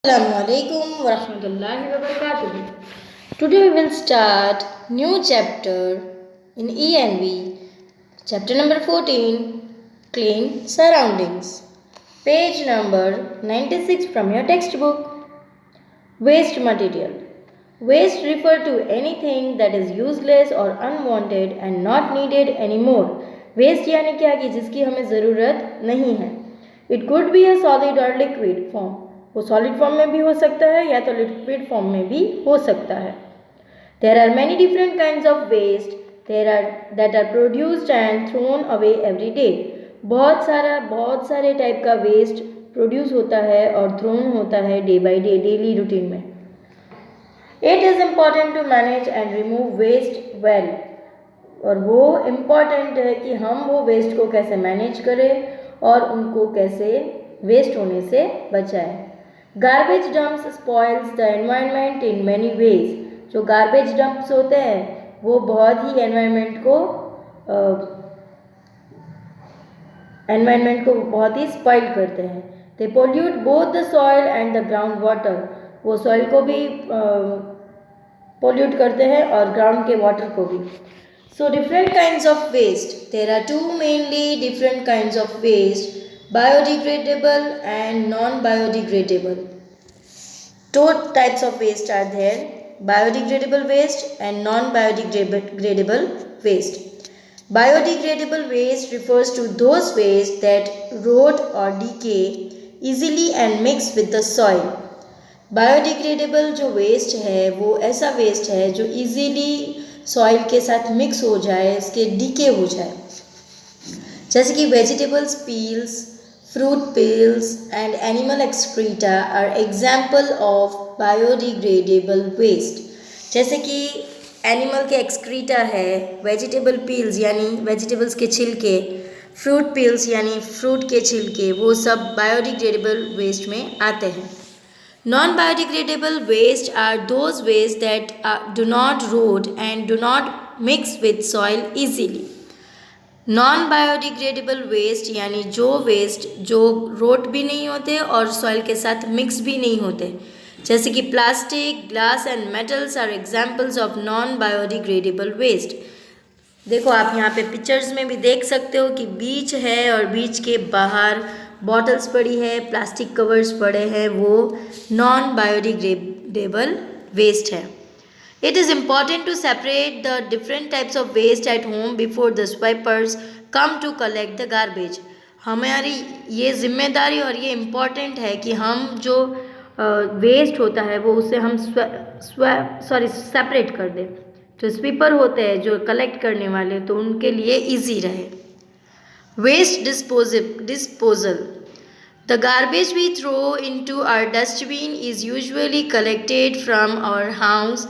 Assalamualaikum warahmatullahi wabarakatuh. Today we will start new chapter in ENV, chapter number 14, Clean Surroundings. Page number 96 from your textbook. Waste material. Waste refer to anything that is useless or unwanted and not needed anymore. Waste यानी क्या कि जिसकी हमें ज़रूरत नहीं है. It could be a solid or liquid form. वो solid form में भी हो सकता है या तो लिक्विड फॉर्म में भी हो सकता है. There are many different kinds of waste that are produced and thrown away every day. बहुत सारे टाइप का वेस्ट प्रोड्यूस होता है और थ्रोन होता है day by day daily routine में. It is important to manage and remove waste well. और वो इम्पॉर्टेंट है कि हम वो वेस्ट को कैसे मैनेज करें और उनको कैसे वेस्ट होने से बचाएं. Garbage dumps spoils the environment in many ways. जो गार्बेज डंप्स होते हैं वो बहुत ही एनवायरनमेंट को बहुत ही स्पॉइल करते हैं. They pollute both the soil and the ground water. वो सॉइल को भी पोल्यूट करते हैं और ग्राउंड के वाटर को भी. So different kinds of waste. There are two mainly different kinds of waste, biodegradable and non-biodegradable. Two types of waste are there, biodegradable waste and non-biodegradable waste. Biodegradable waste refers to those waste that rot or decay easily and mix with the soil. Biodegradable जो waste है वो ऐसा waste है जो easily soil के साथ mix हो जाए, इसके डीके हो जाए. जैसे कि vegetables peels, fruit peels and animal excreta are example of biodegradable waste. जैसे कि एनिमल के एक्सक्रीटा है, वेजिटेबल पील्स यानी वेजिटेबल्स के छिलके, फ्रूट पील्स यानी फ्रूट के छिलके, वो सब बायोडिग्रेडेबल वेस्ट में आते हैं. Non-biodegradable waste are those waste that do not rot and do not mix with soil easily. Non-biodegradable waste यानी जो वेस्ट जो रोट भी नहीं होते और सॉइल के साथ मिक्स भी नहीं होते, जैसे कि plastic, glass and metals are examples of non biodegradable waste. देखो आप यहाँ पे पिक्चर्स में भी देख सकते हो कि बीच है और बीच के बाहर बॉटल्स पड़ी है, प्लास्टिक कवर्स पड़े हैं, वो नॉन बायोडिग्रेडेबल वेस्ट है. It is important to separate the different types of waste at home before the sweepers come to collect the garbage. हमारी ये जिम्मेदारी और ये इम्पॉर्टेंट है कि हम जो वेस्ट होता है वो उसे हम सेपरेट कर दें. जो स्वीपर होते हैं जो कलेक्ट करने वाले, तो उनके लिए ईजी रहे. Waste disposal. The garbage we throw into our dustbin is usually collected from our house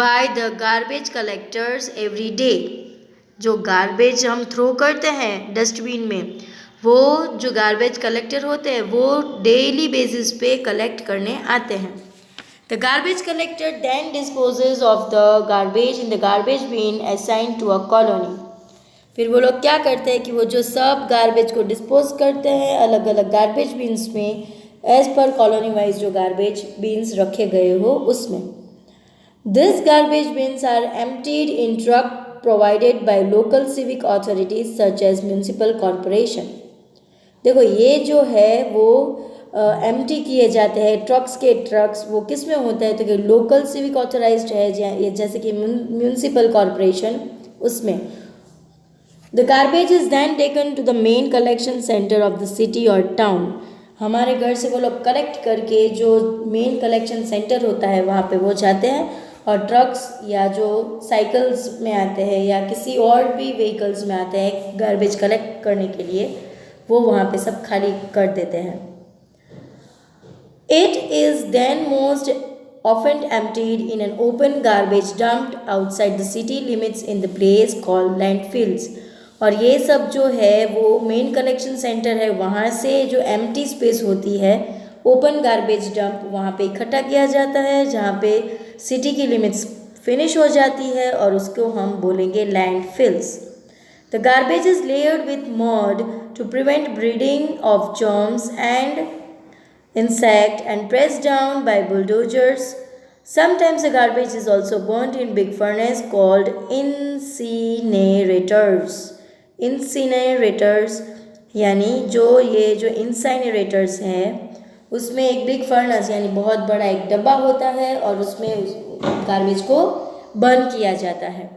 by the garbage collectors every day. जो गार्बेज हम थ्रो करते हैं डस्टबिन में, वो जो गार्बेज कलेक्टर होते हैं वो डेली बेसिस पे कलेक्ट करने आते हैं. The garbage collector then disposes of the garbage in the garbage bin assigned to a colony. फिर वो लोग क्या करते हैं कि वो जो सब गार्बेज को डिस्पोज करते हैं अलग अलग गार्बेज बिन्स में, एज पर कॉलोनी वाइज जो गार्बेज बिन्स रखे गए हो उसमें. This garbage bins are emptied in truck provided by local civic authorities such as municipal corporation. देखो ये जो है वो एम्प्टी किए जाते हैं ट्रक्स. वो किस में होता है तो कि लोकल सिविक ऑथराइज्ड है जैसे कि म्यूनसिपल कॉरपोरेशन, उसमें. The garbage is then taken to the main collection center of the city or town. हमारे घर से वो लोग कलेक्ट करके जो मेन कलेक्शन सेंटर होता है वहाँ पे वो जाते हैं और ट्रक्स या जो साइकिल्स में आते हैं या किसी और भी व्हीकल्स में आते हैं गार्बेज कलेक्ट करने के लिए, वो वहाँ पे सब खाली कर देते हैं. It is then most often emptied in an open garbage dumped outside the city limits in the place called landfills. और ये सब जो है वो मेन कलेक्शन सेंटर है, वहाँ से जो एम्प्टी स्पेस होती है ओपन गार्बेज डंप वहाँ पे इकट्ठा किया जाता है जहाँ पे सिटी की लिमिट्स फिनिश हो जाती है और उसको हम बोलेंगे landfills. The garbage is layered with mud to prevent breeding of germs and insect and pressed down by bulldozers. Sometimes the garbage is also burnt in big furnace called incinerators. Incinerators यानी जो incinerators हैं उसमें एक big furnace यानी बहुत बड़ा एक डब्बा होता है और उसमें गार्बेज को बर्न किया जाता है।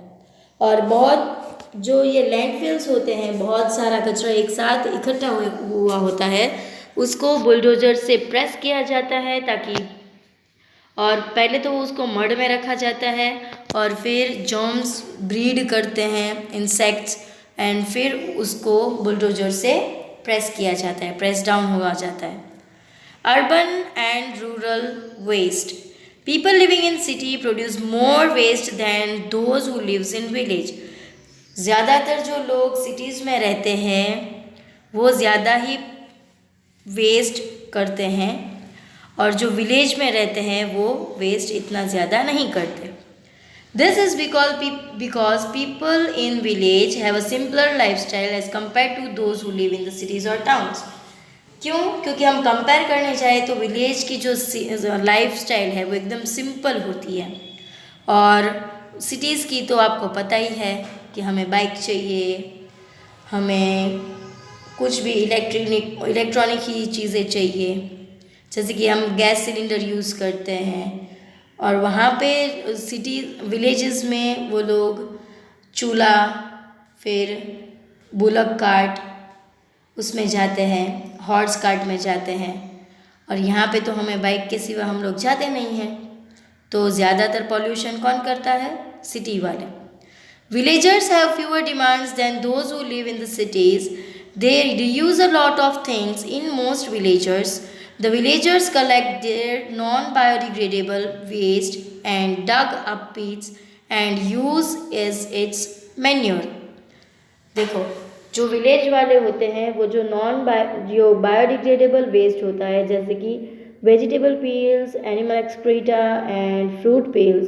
और बहुत जो ये लैंडफिल्स होते हैं, बहुत सारा कचरा एक साथ इकट्ठा हुआ होता है, उसको बुलडोजर से प्रेस किया जाता है ताकि, और पहले तो उसको मड में रखा जाता है और फिर जर्म्स ब्रीड करते हैं इंसेक्ट्स एंड फिर उसको बुलडोजर से प्रेस किया जाता है, प्रेस डाउन हुआ जाता है। Urban and rural waste, people living in city produce more waste than those who lives in village. ज़्यादातर जो लोग सिटीज़ में रहते हैं वो ज़्यादा ही वेस्ट करते हैं और जो विलेज में रहते हैं वो वेस्ट इतना ज़्यादा नहीं करते। This is because people in village have a simpler lifestyle as compare to those who live in the cities और टाउन्स। क्यों? क्योंकि हम कंपेयर करने जाए तो विलेज की जो लाइफ स्टाइल है वो एकदम सिंपल होती है और सिटीज़ की तो आपको पता ही है कि हमें बाइक चाहिए, हमें कुछ भी इलेक्ट्रॉनिक ही चीज़ें चाहिए, जैसे कि हम गैस सिलेंडर यूज़ करते हैं। और वहाँ पे विलेजेस में वो लोग चूल्हा, फिर बुलक कार्ट उसमें जाते हैं, हॉर्स कार्ट में जाते हैं, और यहाँ पे तो हमें बाइक के सिवा हम लोग जाते नहीं हैं। तो ज़्यादातर पॉल्यूशन कौन करता है? सिटी वाले। Villagers have fewer demands than those who live in the cities. They reuse a lot of things. In most villagers, the villagers collect their non-biodegradable waste and dug up pits and use as its manure. देखो, जो village वाले होते हैं वो जो biodegradable waste होता है, जैसे कि vegetable peels, animal excreta and fruit peels,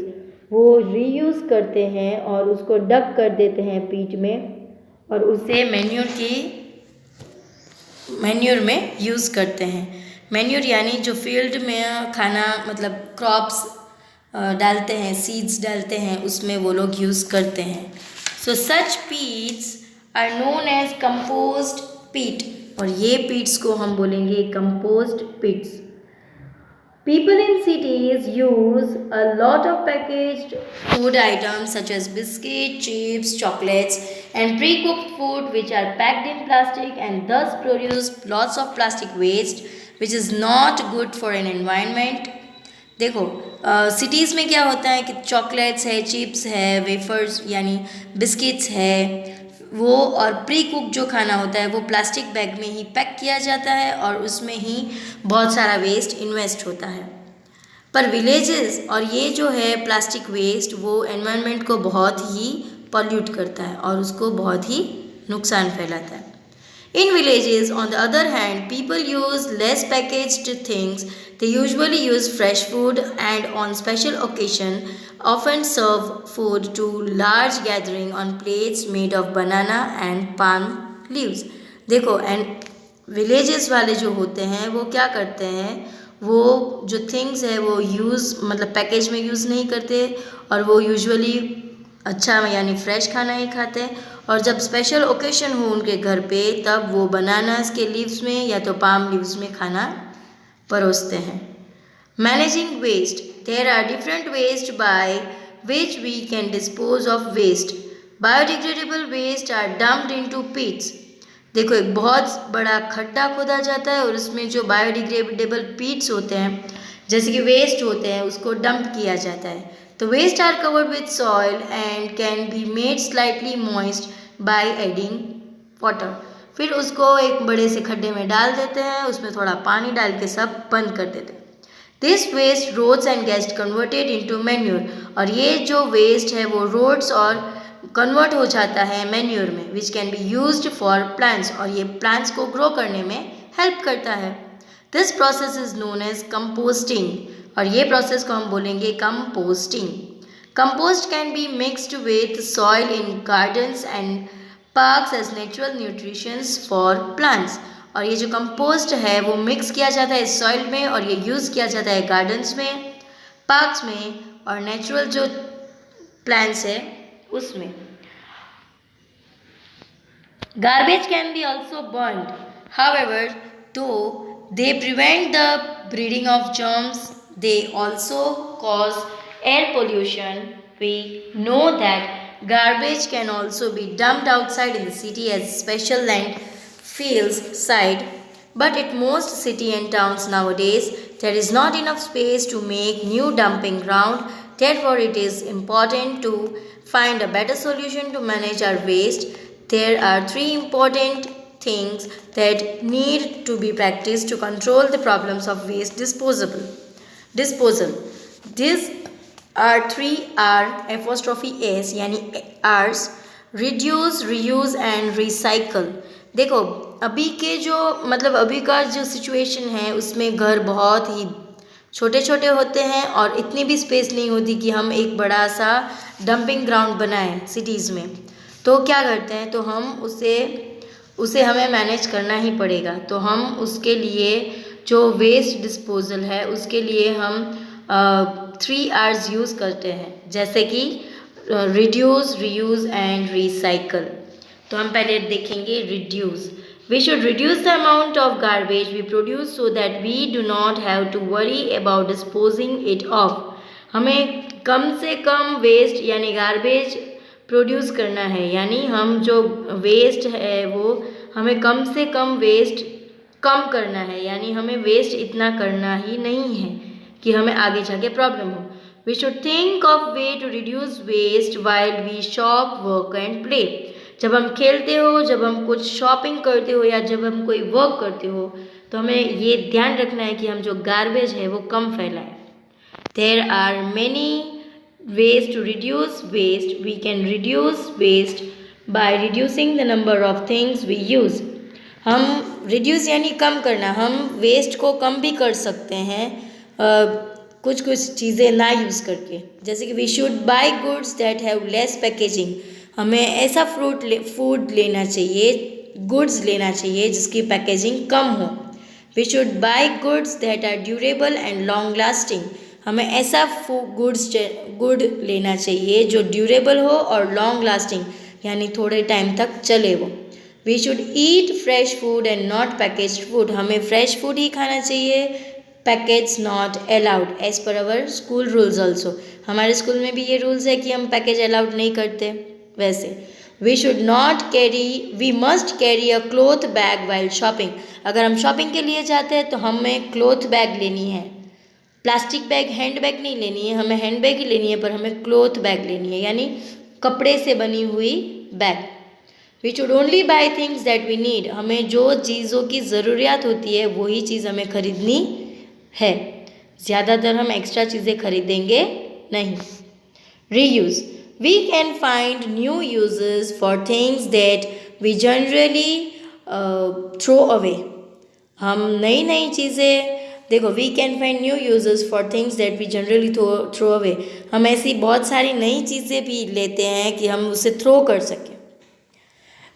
वो रीयूज़ करते हैं और उसको डग कर देते हैं पीट में और उसे मैन्योर में यूज़ करते हैं। मैन्योर यानी जो फील्ड में खाना मतलब क्रॉप्स डालते हैं, सीड्स डालते हैं, उसमें वो लोग यूज़ करते हैं। So such pits are known as compost pit, और ये पीट्स को हम बोलेंगे compost pits. People in cities use a lot of packaged food items such as biscuits, chips, chocolates and pre-cooked food which are packed in plastic and thus produce lots of plastic waste which is not good for an environment. देखो cities में क्या होता है कि chocolates है, chips है, wafers यानी biscuits है, वो और प्री कुक जो खाना होता है वो प्लास्टिक बैग में ही पैक किया जाता है और उसमें ही बहुत सारा वेस्ट इन्वेस्ट होता है। पर विलेजेस और ये जो है प्लास्टिक वेस्ट वो एनवायरनमेंट को बहुत ही पॉल्यूट करता है और उसको बहुत ही नुकसान फैलाता है। In villages, on the other hand, people use less packaged things. They usually use fresh food and on special occasion often serve food to large gathering on plates made of banana and palm leaves. देखो and villages वाले जो होते हैं वो क्या करते हैं, वो जो थिंग्स है वो मतलब पैकेज में यूज़ नहीं करते और वो यूजुअली अच्छा यानी फ्रेश खाना ही खाते हैं, और जब स्पेशल ओकेशन हो उनके घर पे तब वो बनानास के लीव्स में या तो पाम लीव्स में खाना परोसते हैं। Managing waste, there are different waste by which we can dispose of waste. Biodegradable waste are dumped into pits. देखो एक बहुत बड़ा खड्डा खोदा जाता है और उसमें जो बायोडिग्रेडेबल पिट्स होते हैं जैसे कि वेस्ट होते हैं उसको डंप किया जाता है। तो waste are covered with soil and can be made slightly moist by adding water. फिर उसको एक बड़े से खड्डे में डाल देते हैं, उसमें थोड़ा पानी डाल के सब बंद कर देते हैं। This waste rots and gets converted into manure, और ये जो वेस्ट है वो रोड्स और कन्वर्ट हो जाता है मैन्योर में, which can be used for plants, और ये प्लांट्स को ग्रो करने में हेल्प करता है। This process is known as composting, और ये प्रोसेस को हम बोलेंगे composting. Compost can be mixed with soil in gardens and parks as natural nutritions for plants, और ये जो कंपोस्ट है वो मिक्स किया जाता है सॉइल में और ये यूज़ किया जाता है गार्डन्स में, पार्क्स में और नेचुरल जो प्लांट्स है उसमें। Garbage can be also burned. However, though they prevent the breeding of germs, they also cause air pollution. We know that garbage can also be dumped outside in the city as special landfills site. But at most city and towns nowadays, there is not enough space to make new dumping ground. Therefore, it is important to find a better solution to manage our waste. There are three important things that need to be practiced to control the problems of waste disposal. These are three R'(S) यानी R's: reduce, reuse and recycle. देखो अभी के जो अभी का जो situation है उसमें घर बहुत ही छोटे छोटे होते हैं और इतनी भी स्पेस नहीं होती कि हम एक बड़ा सा डंपिंग ग्राउंड बनाएं सिटीज़ में। तो क्या करते हैं, तो हम उसे हमें मैनेज करना ही पड़ेगा। तो हम उसके लिए जो वेस्ट डिस्पोजल है उसके लिए हम 3 R's यूज़ करते हैं, जैसे कि रिड्यूस, रीयूज़ एंड रिसाइकल। तो हम पहले देखेंगे reduce. We should reduce the amount of garbage we produce so that we do not have to worry about disposing it off. हमें कम से कम वेस्ट यानी गार्बेज प्रोड्यूस करना है, यानी हम जो वेस्ट है वो हमें कम से कम वेस्ट कम करना है, यानी हमें वेस्ट इतना करना ही नहीं है कि हमें आगे जाके प्रॉब्लम हो। We should think of way to reduce waste while we shop, work and play. जब हम खेलते हो, जब हम कुछ शॉपिंग करते हो या जब हम कोई वर्क करते हो तो हमें ये ध्यान रखना है कि हम जो गार्बेज है वो कम फैलाएं। There are many ways to reduce waste. We can reduce waste by reducing the number of things we use. हम reduce यानी कम करना, हम वेस्ट को कम भी कर सकते हैं कुछ चीज़ें ना यूज़ करके। जैसे कि we should buy goods that have less packaging. हमें ऐसा फूड लेना चाहिए, गुड्स लेना चाहिए जिसकी पैकेजिंग कम हो। We should buy goods that are durable and long lasting. हमें ऐसा गुड लेना चाहिए जो ड्यूरेबल हो और लॉन्ग लास्टिंग यानी थोड़े टाइम तक चले वो। We should eat fresh food and not packaged food. हमें फ्रेश फूड ही खाना चाहिए, package not allowed as per our school rules also. हमारे स्कूल में भी ये रूल्स है कि हम पैकेज अलाउड नहीं करते। वैसे we must carry a cloth bag while shopping. अगर हम शॉपिंग के लिए जाते हैं तो हमें क्लॉथ बैग लेनी है, प्लास्टिक बैग, हैंड बैग नहीं लेनी है। हमें हैंड बैग ही लेनी है पर हमें क्लॉथ बैग लेनी है, यानी कपड़े से बनी हुई बैग। We should only buy things that we need. हमें जो चीज़ों की ज़रूरियात होती है वही चीज़ हमें खरीदनी है, ज़्यादातर हम एक्स्ट्रा चीज़ें खरीदेंगे नहीं। Reuse, we can find new uses for things that we generally throw away. हम नई चीज़ें देखो, we can find new uses for things that we generally throw away. हम ऐसी बहुत सारी नई चीज़ें भी लेते हैं कि हम उसे थ्रो कर सकें।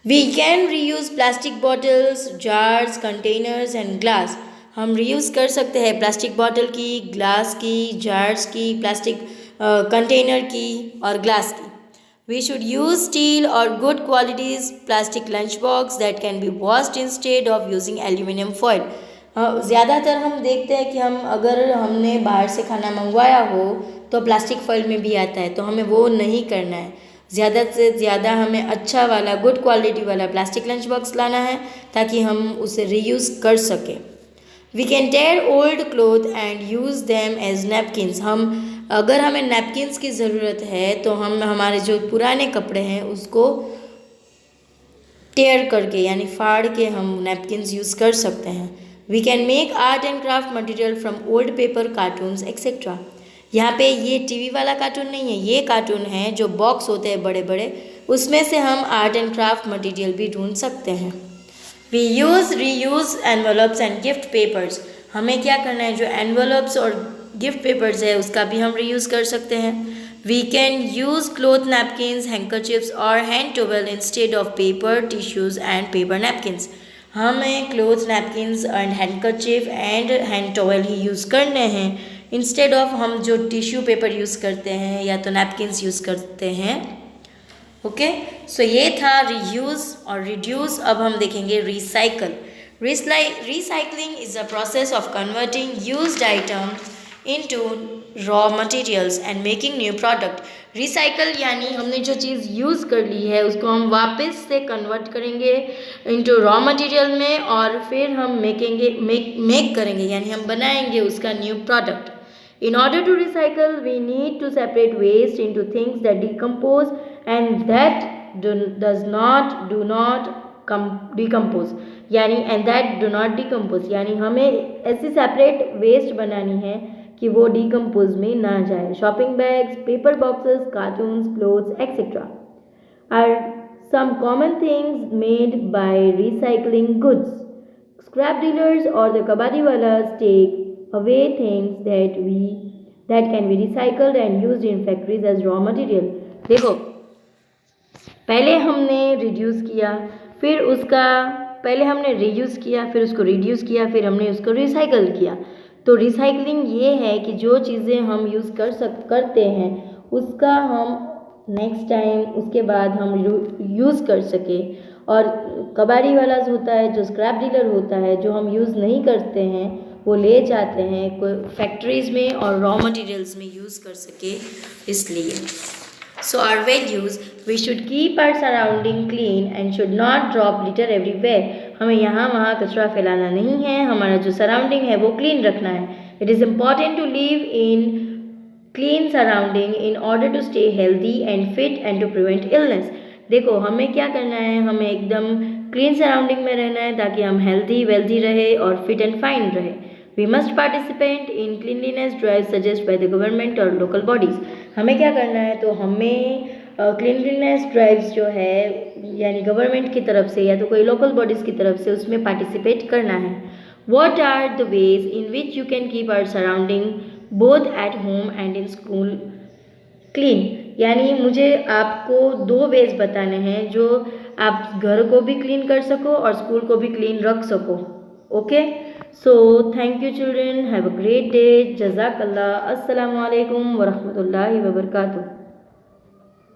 We can reuse plastic bottles, jars, containers and glass. हम रीयूज़ कर सकते हैं प्लास्टिक बॉटल की, ग्लास की, जार्स की, प्लास्टिक कंटेनर की और ग्लास की। वी शुड यूज़ स्टील और good qualities plastic lunch box that can be washed instead of using aluminium foil. ज़्यादातर हम देखते हैं कि अगर हमने बाहर से खाना मंगवाया हो तो प्लास्टिक फॉइल में भी आता है, तो हमें वो नहीं करना है। ज़्यादा से ज़्यादा हमें अच्छा वाला, गुड क्वालिटी वाला प्लास्टिक लंच बॉक्स लाना है ताकि हम उसे रीयूज़ कर सकें। We can tear old cloth and use them as napkins. अगर हमें नैपकिन्स की ज़रूरत है तो हम हमारे जो पुराने कपड़े हैं उसको टेयर करके यानी फाड़ के हम नैपकिन्स यूज़ कर सकते हैं। We can make art and craft material from old paper, cartons etcetera. यहाँ पे ये टीवी वाला कार्टून नहीं है, ये कार्टून है जो बॉक्स होते हैं बड़े बड़े, उसमें से हम आर्ट एंड क्राफ्ट मटेरियल भी ढूंढ सकते हैं। We use reuse envelopes and gift papers. हमें क्या करना है, जो एनवलप्स और गिफ्ट पेपर्स है उसका भी हम रीयूज़ कर सकते हैं। We can use cloth napkins, handkerchiefs और hand towel instead of paper tissues and paper napkins. हमें clothes, napkins and handkerchief and hand towel ही यूज़ करने हैं इंस्टेड ऑफ हम जो टिश्यू पेपर यूज़ करते हैं या तो नैपकिन्स यूज़ करते हैं। ओके, सो ये था रीयूज़ और रिड्यूस। अब हम देखेंगे recycle. Recycling is the process of converting used items into raw materials and making new product. Recycle यानी हमने जो चीज़ यूज़ कर ली है उसको हम वापस से कन्वर्ट करेंगे इनटू रॉ मटेरियल में और फिर हम मेक करेंगे यानी हम बनाएंगे उसका new product. In order to recycle, we need to separate waste into things that decompose and that do not decompose यानी and that do not decompose यानी हमें ऐसी सेपरेट वेस्ट बनानी है कि वो डिकम्पोज में ना जाए। Shopping bags, paper boxes, cartoons, clothes etcetera are some common things made by recycling goods. Scrap dealers or the kabadiwalas take away things that can be recycled and used in factories as raw material. देखो, पहले हमने reduce किया, फिर उसका पहले हमने reuse किया, फिर उसको रिड्यूस किया, फिर हमने उसको रिसाइकल किया। तो रिसाइकलिंग ये है कि जो चीज़ें हम यूज़ करते हैं उसका हम नेक्स्ट टाइम उसके बाद हम यूज़ कर सके। और कबाड़ी वाला होता है जो स्क्रैप डीलर होता है जो हम यूज़ नहीं करते हैं वो ले जाते हैं कोई फैक्ट्रीज़ में और रॉ मटेरियल्स में यूज़ कर सके इसलिए। So our values, we should keep our surrounding clean and should not drop litter everywhere. हमें यहाँ वहाँ कचरा फैलाना नहीं है, हमारा जो सराउंडिंग है वो क्लीन रखना है। It is important to live in clean surrounding in order to stay healthy and fit and to prevent illness. देखो हमें क्या करना है, हमें एकदम क्लीन सराउंडिंग में रहना है ताकि हम हेल्दी वेल्दी रहे और फिट एंड फाइन रहे। We must participate in cleanliness drives suggested by the government or local bodies. हमें क्या करना है, तो हमें क्लीनलीनेस ड्राइव्स जो है यानी गवर्नमेंट की तरफ से या तो कोई लोकल बॉडीज़ की तरफ से उसमें पार्टिसिपेट करना है। What are the ways in which you can keep our surrounding both at home and in school clean? यानी मुझे आपको 2 वेज बताने हैं जो आप घर को भी क्लीन कर सको और स्कूल को भी क्लीन रख सको। Okay, so thank you children, have a great day, जज़ाकल्लाह, अस्सलामु अलैकुम व रहमतुल्लाहि व बरकातुहू।